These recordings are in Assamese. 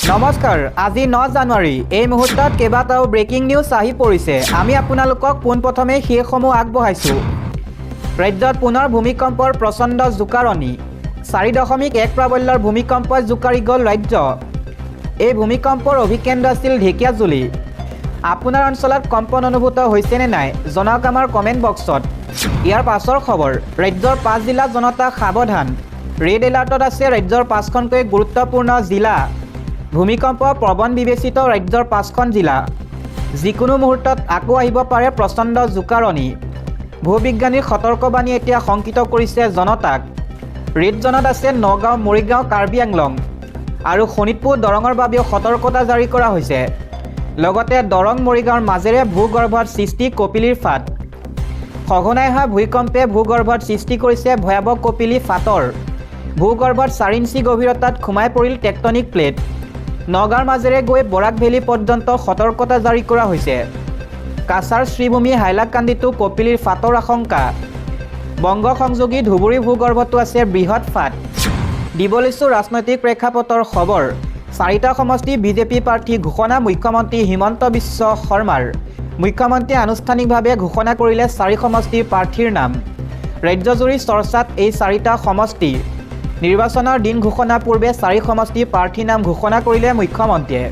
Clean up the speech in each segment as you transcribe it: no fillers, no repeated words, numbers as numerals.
নমস্কাৰ আজি 9 জানুৱাৰী এই মুহূৰ্তত কেইবাটাও ব্ৰেকিং নিউজ আহি পৰিছে আমি আপোনালোকক পোনপ্ৰথমে সেইসমূহ আগবঢ়াইছো ৰাজ্যত পুনৰ ভূমিকম্পৰ প্ৰচণ্ড জোকাৰণি 4.1 প্ৰাবল্যৰ ভূমিকম্পই জোকাৰি গ'ল ৰাজ্য এই ভূমিকম্পৰ অভিকেন্দ্ৰ আছিল ঢেকিয়াজুলি আপোনাৰ অঞ্চলত কম্পন অনুভূত হৈছে নে নাই জনাওক আমাৰ কমেণ্ট বক্সত ইয়াৰ পাছৰ খবৰ ৰাজ্যৰ 5 জিলা জনতা সাৱধান ৰেড এলাৰ্টত আছে ৰাজ্যৰ 5খনকৈ গুৰুত্বপূৰ্ণ জিলা ভূমিকম্প প্ৰবণ বিবেচিত ৰাজ্যৰ 5খন জিলা যিকোনো মুহূৰ্তত আকৌ আহিব পাৰে প্ৰচণ্ড জোকাৰণি ভূবিজ্ঞানীৰ সতৰ্কবাণী এতিয়া শংকিত কৰিছে জনতাক ৰেড জোনত আছে নগাঁও মৰিগাঁও কাৰ্বি আংলং আৰু শোণিতপুৰ দৰঙৰ বাবেও সতৰ্কতা জাৰি কৰা হৈছে লগতে দৰং মৰিগাঁৱৰ মাজেৰে ভূগৰ্ভত সৃষ্টি কপিলীৰ ফাট সঘনাই হোৱা ভূমিকম্পে ভূগৰ্ভত সৃষ্টি কৰিছে ভয়াৱহ কপিলী ফাটৰ ভূগৰ্ভত 4 ইঞ্চি গভীৰতাত সোমাই পৰিল টেক্টনিক প্লেট নগাঁৱৰ মাজেৰে গৈ বৰাক ভেলী পৰ্যন্ত সতৰ্কতা জাৰি কৰা হৈছে কাছাৰ শ্ৰীভূমি হাইলাকান্দিতো কপিলীৰ ফাটৰ আশংকা বংগ সংযোগী ধুবুৰী ভূগৰ্ভতো আছে বৃহৎ ফাট দিবলৈছো ৰাজনৈতিক প্ৰেক্ষাপটৰ খবৰ 4টা সমষ্টি বিজেপি প্ৰাৰ্থী ঘোষণা মুখ্যমন্ত্ৰী হিমন্ত বিশ্ব শৰ্মাৰ মুখ্যমন্ত্ৰীয়ে আনুষ্ঠানিকভাৱে ঘোষণা কৰিলে 4 সমষ্টিৰ প্ৰাৰ্থীৰ নাম ৰাজ্যজুৰি চৰ্চাত এই 4টা সমষ্টি নিৰ্বাচনৰ দিন ঘোষণাৰ পূৰ্বে 4 সমষ্টিৰ প্ৰাৰ্থীৰ নাম ঘোষণা কৰিলে মুখ্যমন্ত্ৰীয়ে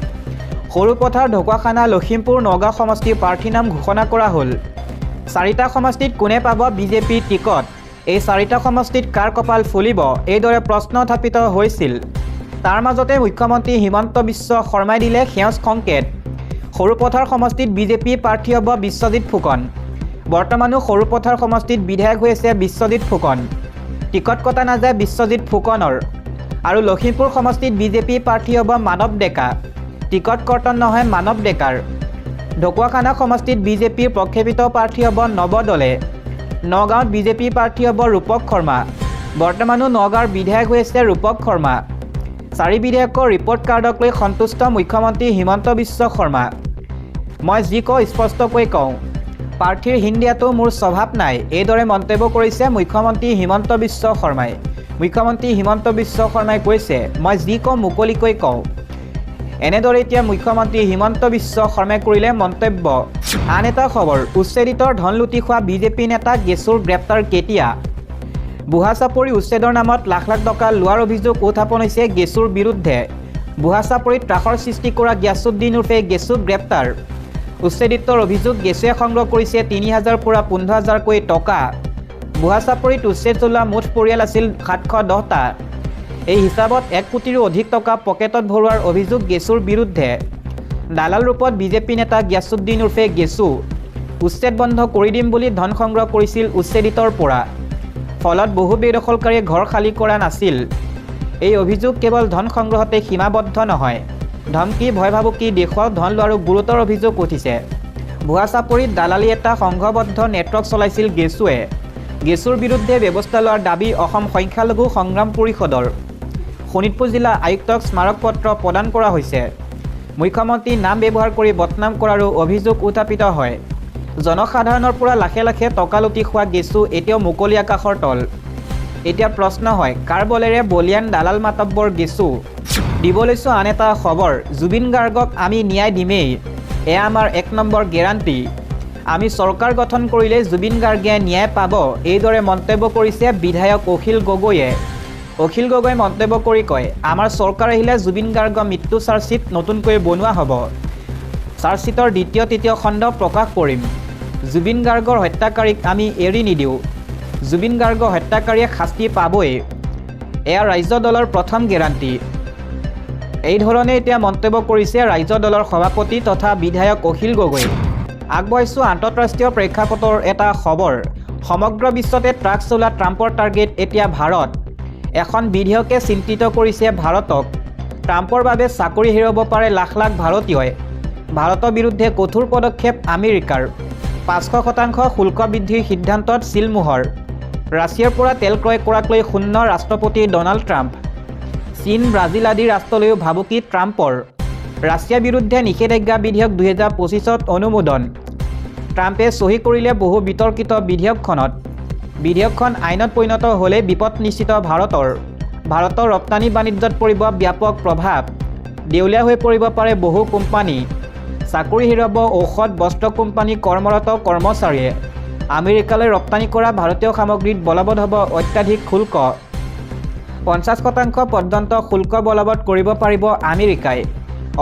সৰুপথাৰ ঢকুৱাখানা লখিমপুৰ নগাঁও সমষ্টিৰ প্ৰাৰ্থীৰ নাম ঘোষণা কৰা হ'ল 4টা সমষ্টিত কোনে পাব বিজেপিৰ টিকট এই 4টা সমষ্টিত কাৰ কপাল ফুলিব এইদৰে প্ৰশ্ন উত্থাপিত হৈছিল তাৰ মাজতে মুখ্যমন্ত্ৰী হিমন্ত বিশ্ব শৰ্মাই দিলে সেউজ সংকেত সৰুপথাৰ সমষ্টিত বিজেপি প্ৰাৰ্থী হ'ব বিশ্বজিৎ ফুকন বৰ্তমানো সৰুপথাৰ সমষ্টিত বিধায়ক হৈ আছে বিশ্বজিৎ ফুকন টিকট কটা নাযায় বিশ্বজিৎ ফুকনৰ আৰু লখিমপুৰ সমষ্টিত বিজেপি প্ৰাৰ্থী হ'ব মানৱ ডেকা টিকট কৰ্তন নহয় মানৱ ডেকাৰ ঢকুৱাখানা সমষ্টিত বিজেপিৰ প্ৰক্ষেপিত প্ৰাৰ্থী হ'ব নৱদলে নগাঁৱত বিজেপি প্ৰাৰ্থী হ'ব ৰূপক শৰ্মা বৰ্তমানো নগাঁৱৰ বিধায়ক হৈ আছে ৰূপক শৰ্মা 4 বিধায়কৰ ৰিপৰ্ট কাৰ্ডক লৈ সন্তুষ্ট মুখ্যমন্ত্ৰী হিমন্ত বিশ্ব শৰ্মা মই যি কওঁ স্পষ্টকৈ কওঁ প্ৰাৰ্থীৰ হীন দিয়াটো মোৰ স্বভাৱ নাই এইদৰে মন্তব্য কৰিছে মুখ্যমন্ত্ৰী হিমন্ত বিশ্ব শৰ্মাই মুখ্যমন্ত্ৰী হিমন্ত বিশ্ব শৰ্মাই কৈছে মই যি কওঁ মুকলিকৈ কওঁ এনেদৰে এতিয়া মুখ্যমন্ত্ৰী হিমন্ত বিশ্ব শৰ্মাই কৰিলে মন্তব্য আন এটা খবৰ উচ্ছেদিতৰ ধন লুটি খোৱা বিজেপি নেতা গেছুৰ গ্ৰেপ্তাৰ কেতিয়া বুঢ়াচাপৰি উচ্ছেদৰ নামত লাখ লাখ টকা লোৱাৰ অভিযোগ উত্থাপন হৈছে গেছুৰ বিৰুদ্ধে বুঢ়াচাপৰিত ত্ৰাসৰ সৃষ্টি কৰা গিয়াছুদ্দিন উৰ্ফে গেছু গ্ৰেপ্তাৰ উচ্ছেদিতৰ অভিযোগ গেছুৱে সংগ্ৰহ কৰিছে 3,000 পৰা 15,000কৈ টকা বুঢ়াচাপৰিত উচ্ছেদ চলোৱা মুঠ পৰিয়াল আছিল 710টা এই হিচাপত 1 কোটিৰো অধিক টকা পকেটত ভৰোৱাৰ অভিযোগ গেছুৰ বিৰুদ্ধে দালাল ৰূপত বিজেপি নেতা গিয়াছুদ্দিন উৰ্ফে গেছু উচ্ছেদ বন্ধ কৰি দিম বুলি ধন সংগ্ৰহ কৰিছিল উচ্ছেদিতৰ পৰা ফলত বহু বেদখলকাৰীয়ে ঘৰ খালী কৰা নাছিল এই অভিযোগ কেৱল ধন সংগ্ৰহতে সীমাবদ্ধ নহয় ধমকি ভয় ভাবুকি দেখুৱাও ধন লোৱাৰো গুৰুতৰ অভিযোগ উঠিছে বুঢ়াচাপৰিত দালালি এটা সংঘবদ্ধ নেটৱৰ্ক চলাইছিল গেছুৱে গেছুৰ বিৰুদ্ধে ব্যৱস্থা লোৱাৰ দাবী অসম সংখ্যালঘু সংগ্ৰাম পৰিষদৰ শোণিতপুৰ জিলা আয়ুক্তক স্মাৰক পত্ৰ প্ৰদান কৰা হৈছে মুখ্যমন্ত্ৰীৰ নাম ব্যৱহাৰ কৰি বদনাম কৰাৰো অভিযোগ উত্থাপিত হয় জনসাধাৰণৰ পৰা লাখে লাখে টকা লুটি খোৱা গেছু এতিয়াও মুকলি আকাশৰ তল এতিয়া প্ৰশ্ন হয় কাৰ বলেৰে বলিয়ান দালাল মাতব্বৰ গেছু দিবলৈছো আন এটা খবৰ জুবিন গাৰ্গক আমি ন্যায় দিমেই এয়া আমাৰ 1 নম্বৰ গেৰাণ্টি আমি চৰকাৰ গঠন কৰিলে জুবিন গাৰ্গে ন্যায় পাব এইদৰে মন্তব্য কৰিছে বিধায়ক অখিল গগৈয়ে মন্তব্য কৰি কয় আমাৰ চৰকাৰ আহিলে জুবিন গাৰ্গৰ মৃত্যু চাৰ্জশ্বিট নতুনকৈ বনোৱা হ'ব চাৰ্জশ্বিটৰ দ্বিতীয় তৃতীয় খণ্ড প্ৰকাশ কৰিম জুবিন গাৰ্গৰ হত্যাকাৰীক আমি এৰি নিদিওঁ জুবিন গাৰ্গৰ হত্যাকাৰীয়ে শাস্তি পাবই এয়া ৰাজ্য দলৰ প্ৰথম গেৰাণ্টি এই ধৰণে এতিয়া মন্তব্য কৰিছে ৰাজ্য দলৰ সভাপতি তথা বিধায়ক অখিল গগৈ আগবঢ়াইছো আন্তঃৰাষ্ট্ৰীয় প্ৰেক্ষাপটৰ এটা খবৰ সমগ্ৰ বিশ্বতে ট্ৰাক চলোৱা ট্ৰাম্পৰ টাৰ্গেট এতিয়া ভাৰত এখন বিধেয়কে চিন্তিত কৰিছে ভাৰতক ট্ৰাম্পৰ বাবে চাকৰি হেৰুৱাব পাৰে লাখ লাখ ভাৰতীয়ই ভাৰতৰ বিৰুদ্ধে কঠোৰ পদক্ষেপ আমেৰিকাৰ 500% শুল্ক বৃদ্ধিৰ সিদ্ধান্তত চিলমোহৰ ৰাছিয়াৰ পৰা তেল ক্ৰয় কৰাক লৈ শূন্য ৰাষ্ট্ৰপতি ডনাল্ড ট্ৰাম্প চীন ব্ৰাজিল আদি ৰাষ্ট্ৰলৈও ভাবুকি ট্ৰাম্পৰ ৰাছিয়াৰ বিৰুদ্ধে নিষেধাজ্ঞা বিধেয়ক 2025ত অনুমোদন ট্ৰাম্পে চহী কৰিলে বহু বিতৰ্কিত বিধেয়কখন আইনত পৰিণত হ'লে বিপদ নিশ্চিত ভাৰতৰ ৰপ্তানি বাণিজ্যত পৰিব ব্যাপক প্ৰভাৱ দেউলীয়া হৈ পৰিব পাৰে বহু কোম্পানী। চাকৰি হেৰুৱাব ঔষধ বস্ত্ৰ কোম্পানী কৰ্মৰত কৰ্মচাৰীয়ে। আমেৰিকালৈ ৰপ্তানি কৰা ভাৰতীয় সামগ্ৰীত বলবৎ হ'ব অত্যাধিক শুল্ক। 50% পৰ্যন্ত শুল্ক বলবৎ কৰিব পাৰিব আমেৰিকাই।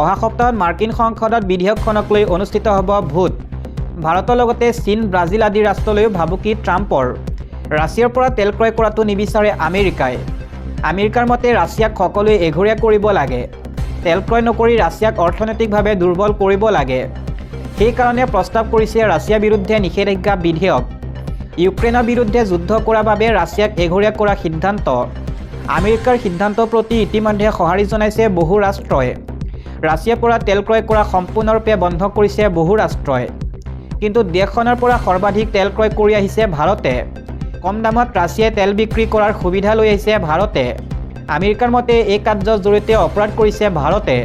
অহা সপ্তাহত মাৰ্কিন সংসদত বিধেয়কখনক লৈ অনুষ্ঠিত হ'ব ভোট। ভাৰতৰ লগতে চীন, ব্ৰাজিল আদি ৰাষ্ট্ৰলৈও ভাবুকি ট্ৰাম্পৰ। ৰাছিয়াৰ পৰা তেল ক্ৰয় কৰাটো নিবিচাৰে আমেৰিকাই। আমেৰিকাৰ মতে ৰাছিয়াক সকলোৱে এঘৰীয়া কৰিব লাগে। তেল ক্ৰয় নকৰি ৰাছিয়াক অৰ্থনৈতিকভাৱে দুৰ্বল কৰিব লাগে। সেইকাৰণে প্ৰস্তাৱ কৰিছে ৰাছিয়াৰ বিৰুদ্ধে নিষেধাজ্ঞা বিধেয়ক। ইউক্ৰেইনৰ বিৰুদ্ধে যুদ্ধ কৰাৰ বাবে ৰাছিয়াক এঘৰীয়া কৰাৰ সিদ্ধান্ত। আমেৰিকাৰ সিদ্ধান্তৰ প্ৰতি ইতিমধ্যে সঁহাৰি জনাইছে বহু ৰাষ্ট্ৰই। ৰাছিয়াৰ পৰা তেল ক্ৰয় কৰা সম্পূৰ্ণৰূপে বন্ধ কৰিছে বহু ৰাষ্ট্ৰই। কিন্তু দেশখনৰ পৰা সৰ্বাধিক তেল ক্ৰয় কৰি আহিছে ভাৰতে। কম দামত ৰাছিয়াই তেল বিক্ৰী কৰাৰ সুবিধা লৈ আহিছে ভাৰতে। আমেৰিকাৰ মতে এই কাৰ্যৰ জৰিয়তে অপৰাধ কৰিছে ভাৰতে।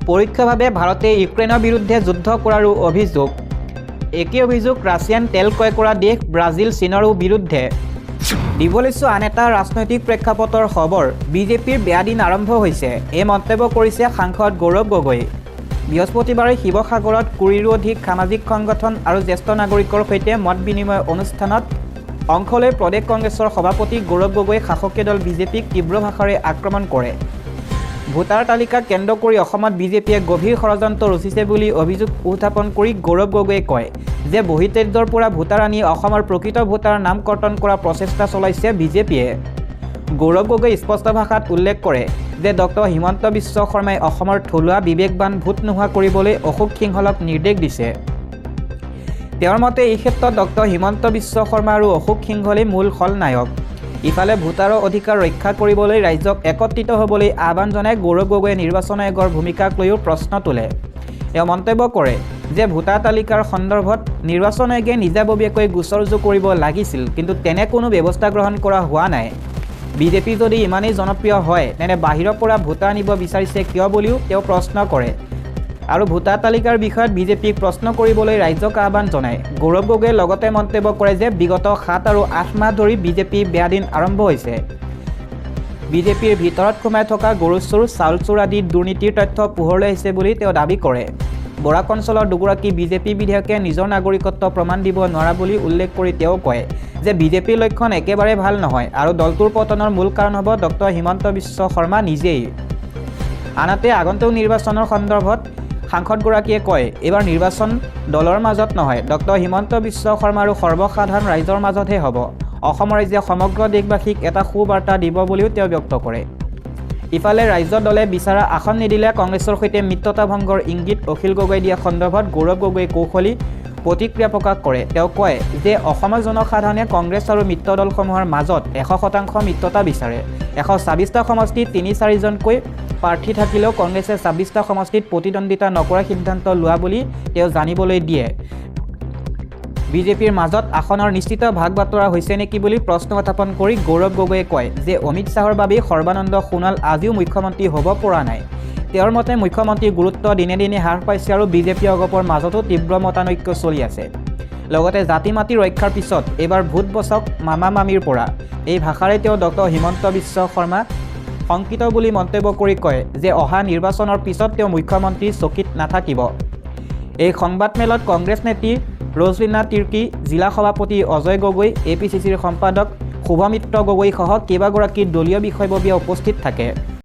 পৰোক্ষভাৱে ভাৰতে ইউক্ৰেইনৰ বিৰুদ্ধে যুদ্ধ কৰাৰো অভিযোগ। একে অভিযোগ ৰাছিয়ান তেল ক্ৰয় কৰা দেশ ব্ৰাজিল, চীনৰো বিৰুদ্ধে। দিব লৈছোঁ আন এটা ৰাজনৈতিক প্ৰেক্ষাপটৰ খবৰ। বিজেপিৰ বেয়া দিন আৰম্ভ হৈছে, এই মন্তব্য কৰিছে সাংসদ গৌৰৱ গগৈ। বৃহস্পতিবাৰে শিৱসাগৰত 20ৰো অধিক সামাজিক সংগঠন আৰু জ্যেষ্ঠ নাগৰিকৰ সৈতে মত বিনিময় অনুষ্ঠানত অংশ লৈ প্ৰদেশ কংগ্ৰেছৰ সভাপতি গৌৰৱ গগৈয়ে শাসকীয় দল বিজেপিক তীব্ৰ ভাষাৰে আক্ৰমণ কৰে। ভোটাৰ তালিকাক কেন্দ্ৰ কৰি অসমত বিজেপিয়ে গভীৰ ষড়যন্ত্ৰ ৰচিছে বুলি অভিযোগ উত্থাপন কৰি গৌৰৱ গগৈয়ে কয় যে বহিঃৰাজ্যৰ পৰা ভোটাৰ আনি অসমৰ প্ৰকৃত ভোটাৰ নাম কৰ্তন কৰাৰ প্ৰচেষ্টা চলাইছে বিজেপিয়ে। গৌৰৱ গগৈয়ে স্পষ্ট ভাষাত উল্লেখ কৰে যে ডক্টৰ হিমন্ত বিশ্ব শৰ্মাই অসমৰ থলুৱা বিবেকবান ভোট নোহোৱা কৰিবলৈ অশোক সিংহলক নিৰ্দেশ দিছে। তেওঁৰ মতে এই ক্ষেত্ৰত ডক্টৰ হিমন্ত বিশ্ব শৰ্মা আৰু অশোক সিংহলেই মূল খলনায়ক। ইফালে ভোটাৰৰ অধিকাৰ ৰক্ষা কৰিবলৈ ৰাইজক একত্ৰিত হ'বলৈ আহ্বান জনাই গৌৰৱ গগৈয়ে নিৰ্বাচন আয়োগৰ ভূমিকাক লৈও প্ৰশ্ন তোলে। তেওঁ মন্তব্য কৰে যে ভোটাৰ তালিকাৰ সন্দৰ্ভত নিৰ্বাচন আয়োগে নিজাববীয়াকৈ গোচৰ ৰুজু কৰিব লাগিছিল, কিন্তু তেনে কোনো ব্যৱস্থা গ্ৰহণ কৰা হোৱা নাই। বিজেপি যদি ইমানেই জনপ্ৰিয় হয় তেনে বাহিৰৰ পৰা ভোটাৰ আনিব বিচাৰিছে কিয় বুলিও তেওঁ প্ৰশ্ন কৰে আৰু ভোটাৰ তালিকাৰ বিষয়ত বিজেপিক প্ৰশ্ন কৰিবলৈ ৰাইজক আহ্বান জনায়। গৌৰৱ গগৈয়ে লগতে মন্তব্য কৰে যে বিগত 7 আৰু 8 মাহ ধৰি বিজেপিৰ বেয়া দিন আৰম্ভ হৈছে। বিজেপিৰ ভিতৰত সোমাই থকা গৰু চোৰ, চাউল চোৰ আদি দুৰ্নীতিৰ তথ্য পোহৰলৈ আহিছে বুলি তেওঁ দাবী কৰে। বৰাক অঞ্চলৰ দুগৰাকী বিজেপি বিধায়কে নিজৰ নাগৰিকত্ব প্ৰমাণ দিব নোৱাৰা বুলি উল্লেখ কৰি তেওঁ কয় যে বিজেপিৰ লক্ষণ একেবাৰে ভাল নহয় আৰু দলটোৰ পতনৰ মূল কাৰণ হ'ব ডক্টৰ হিমন্ত বিশ্ব শৰ্মা নিজেই। আনহাতে আগন্তুক নিৰ্বাচনৰ সন্দৰ্ভত সাংসদগৰাকীয়ে কয়, এইবাৰ নিৰ্বাচন দলৰ মাজত নহয়, ডক্টৰ হিমন্ত বিশ্ব শৰ্মা আৰু সৰ্বসাধাৰণ ৰাইজৰ মাজতহে হ'ব। অসম ৰাইজে সমগ্ৰ দেশবাসীক এটা সুবাৰ্তা দিব বুলিও তেওঁ ব্যক্ত কৰে। ইফালে ৰাজ্যৰ দলে বিচৰা আসন নিদিলে কংগ্ৰেছৰ সৈতে মিত্ৰতা ভংগৰ ইংগিত অখিল গগৈ দিয়া সন্দৰ্ভত গৌৰৱ গগৈয়ে কৌশলী প্ৰতিক্ৰিয়া প্ৰকাশ কৰে। তেওঁ কয় যে অসমৰ জনসাধাৰণে কংগ্ৰেছ আৰু মিত্ৰ দলসমূহৰ মাজত 100% মিত্ৰতা বিচাৰে। 126টা সমষ্টিত 3-4জনকৈ প্ৰাৰ্থী থাকিলেও কংগ্ৰেছে 26টা সমষ্টিত প্ৰতিদ্বন্দ্বিতা নকৰাৰ সিদ্ধান্ত লোৱা বুলি তেওঁ জানিবলৈ দিয়ে। বিজেপিৰ মাজত আসনৰ নিশ্চিত ভাগ বাতৰা হৈছে নেকি বুলি প্ৰশ্ন উত্থাপন কৰি গৌৰৱ গগৈয়ে কয় যে অমিত শ্বাহৰ বাবেই সৰ্বানন্দ সোণোৱাল আজিও মুখ্যমন্ত্ৰী হ'ব পৰা নাই। তেওঁৰ মতে মুখ্যমন্ত্ৰীৰ গুৰুত্ব দিনে দিনে হ্ৰাস পাইছে আৰু বিজেপি অগপৰ মাজতো তীব্ৰ মতানৈক্য চলি আছে। লগতে জাতি মাটি ৰক্ষাৰ পিছত এইবাৰ ভোট বচক মামা মামীৰ পৰা, এই ভাষাৰে তেওঁ ডক্টৰ হিমন্ত বিশ্ব শৰ্মা শংকিত বুলি মন্তব্য কৰি কয় যে অহা নিৰ্বাচনৰ পিছত তেওঁ মুখ্যমন্ত্ৰীৰ চকীত নাথাকিব। এই সংবাদমেলত কংগ্ৰেছ নেত্ৰী ৰজলিনা তিৰ্কী, জিলা সভাপতি অজয় গগৈ, APCCৰ সম্পাদক শুভমিত্ৰ গগৈ সহ কেইবাগৰাকী দলীয় বিষয়ববীয়া উপস্থিত থাকে।